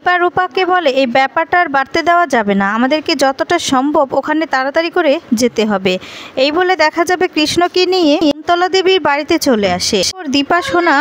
দীপা রূপাকে বলে এই ব্যাপারটা আর বাড়তে দেওয়া যাবে না, আমাদেরকে যতটা সম্ভব ওখানে তাড়াতাড়ি করে যেতে হবে। এই বলে দেখা যাবে কৃষ্ণকে নিয়ে কুন্তলা দেবীর বাড়িতে চলে আসে। দীপা সোনা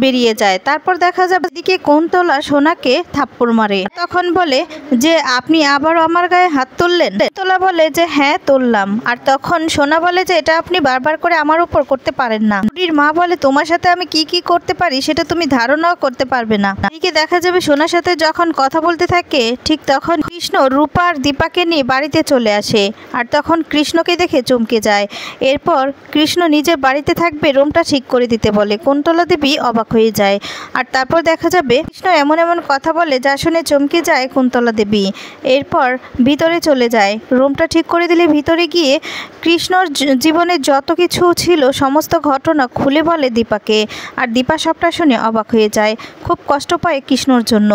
বেরিয়ে যায়। তারপর দেখা যাবে দিকে কুন্তলা সোনাকে থাপ্পড় মারে। তখন বলে যে আপনি আবারও আমার গায়ে হাত তুললেন। কুন্তলা বলে যে হ্যাঁ তুললাম। আর তখন সোনা বলে যে এটা আপনি বারবার করে আমার উপর করতে পারেন না। বুড়ির মা বলে তোমার সাথে আমি কি কি করতে পারি সেটা তুমি ধারণাও করতে পারবে না। এদিকে দেখা যাবে সোনার সাথে যখন কথা বলতে থাকে ঠিক তখন কৃষ্ণ রূপা আর দীপাকে নিয়ে বাড়িতে চলে আসে। আর তখন কৃষ্ণকে দেখে চমকে যায়। এরপর কৃষ্ণ নিজের বাড়িতে থাকবে রুমটা ঠিক করে দিতে বলে। কুন্তলা দেবী অবাক হয়ে যায়। আর তারপর দেখা যাবে কৃষ্ণ এমন এমন কথা বলে যা শুনে চমকে যায় কুন্তলা দেবী। এরপর ভিতরে চলে যায়। রুমটা ঠিক করে দিলে ভিতরে গিয়ে কৃষ্ণর জীবনে যত কিছু ছিল সমস্ত ঘটনা খুলে বলে দীপাকে। আর দীপা সবটা শুনে অবাক হয়ে যায়, খুব কষ্ট পায় কৃষ্ণর জন্য।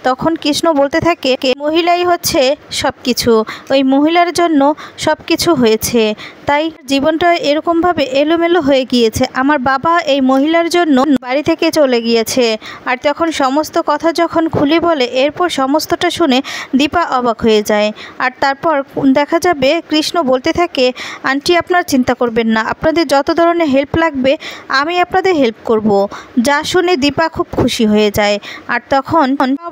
তখন কৃষ্ণ বলতে থাকে মহিলাই হচ্ছে সব কিছু, ওই মহিলার জন্য সব কিছু হয়েছে, তাই জীবনটা এরকমভাবে এলোমেলো হয়ে গিয়েছে। আমার বাবা এই মহিলার জন্য বাড়ি থেকে চলে গিয়েছে। আর তখন সমস্ত কথা যখন খুলে বলে এরপর সমস্তটা শুনে দীপা অবাক হয়ে যায়। আর তারপর দেখা যাবে কৃষ্ণ বলতে থাকে আন্টি আপনার চিন্তা করবেন না, আপনাদের যত ধরনের হেল্প লাগবে আমি আপনাদের হেল্প করব। যা শুনে দীপা খুব খুশি হয়ে যায়। আর তখন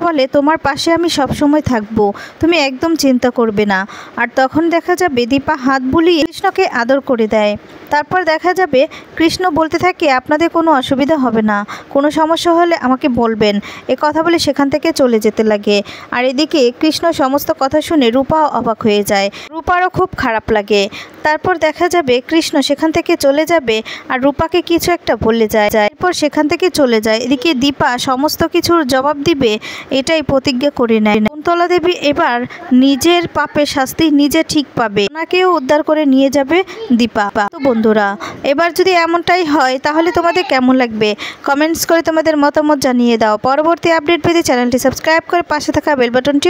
বলে তোমার পাশে আমি সব সময় থাকবো, তুমি একদম চিন্তা করবে না। আর তখন দেখা যাবে দীপা হাত বুলিয়ে কৃষ্ণকে আদর করে দেয়। তারপর দেখা যাবে কৃষ্ণ বলতে থাকে আপনাদের কোনো অসুবিধা হবে না, কোনো সমস্যা হলে আমাকে বলবেন। এ কথা বলে সেখান থেকে চলে যেতে লাগে। আর এদিকে কৃষ্ণ সমস্ত কথা শুনে রূপাও অবাক হয়ে যায়। রূপারও খুব খারাপ লাগে। তারপর দেখা যাবে কৃষ্ণ সেখান থেকে চলে যাবে আর রূপাকে কিছু একটা বলে যায়। এরপর সেখান থেকে চলে যায়। এদিকে দীপা সমস্ত কিছুর জবাব দিবে এটাই প্রতিজ্ঞা করে নেয়। কুন্তলা দেবী এবার নিজের পাপের শাস্তি নিজে ঠিক পাবে, ওনাকেও উদ্ধার করে নিয়ে যাবে দীপা। তো বন্ধুরা এবার যদি এমনটাই হয় তাহলে তোমাদের কেমন লাগবে কমেন্টস করে তোমাদের মতামত জানিয়ে দাও। পরবর্তী আপডেট পেতে চ্যানেলটি সাবস্ক্রাইব করে পাশে থাকা বেল বাটনটি